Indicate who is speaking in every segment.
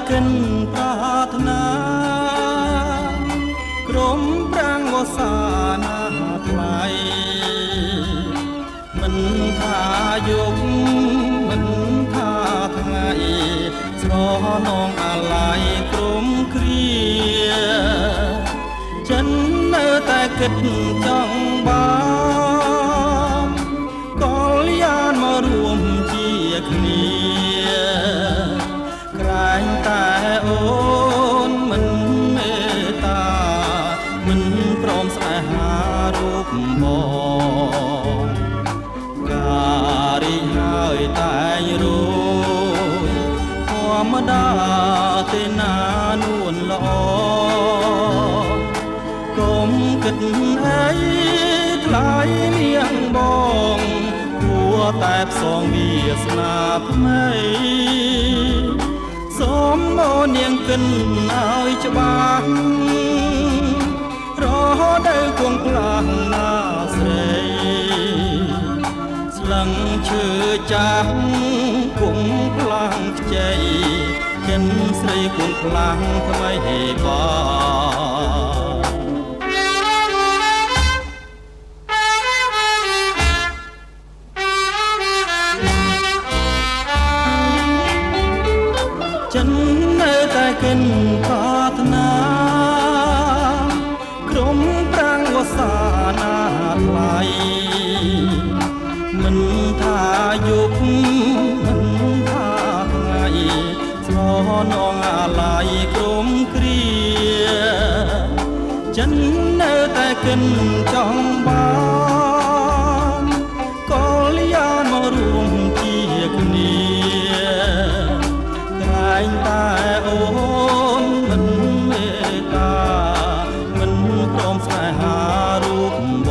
Speaker 1: កិនប្រាថ្នាក្រុមប្រាំងវស្សាណាថ្លៃមិនថាយុគមិនថាថ្ងៃស្រនងអាឡ័យក្រុមគ្រាចិននៅតែគិតចង់បានកលយានមករួមជាគ្នាក្រែងតែអូនមិនមេត្តាមិនព្រមស្នេហារូបបងការីហើយតែងរួយធម្មតាទេណានួនល្អកុំគិតអីថ្លៃនាងបងគួរតែផ្សងវាសនាថ្មីសូមមកនាងកិនឲ្យច្បាស់រហូតដល់គង់ខ្លាំងណាស្រីស្លឹងឈើចាស់គង់ខ្លាំងខ្ចីចិនស្រីគង់ខ្លាំងថ្មីហេបាចិននៅតែកិនប្រាថ្នាក្រុមប្រាំងវស្សាណាថ្លៃមិនថាយុគមិនថាថ្ងៃស្រនងអាឡ័យក្រុមគ្រាចិននៅតែកិនចង់បានកលយានមករួមជាគ្នាតែអូនមិនមេត្តាមិនព្រមស្នេហារូបប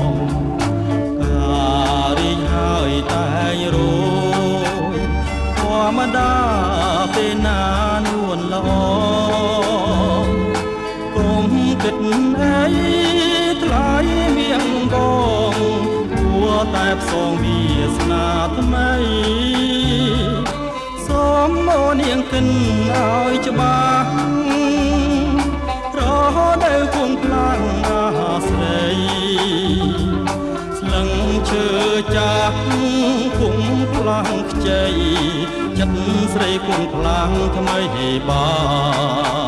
Speaker 1: ងការីហើយតែងរួយធម្មតាពេលណានួនល្អកុំគិតអីថ្លៃមៀងបងគួរតែផ្សងវាសនាថ្មីសូមមកនាងកិនឲ្យច្បាស់រហូតដល់គង់ខ្លាំងអាស្រីស្លឹងឈើចាស់គង់ខ្លាំងខ្ចីចិត្តស្រីគង់ខ្លាំងថ្មីហេបា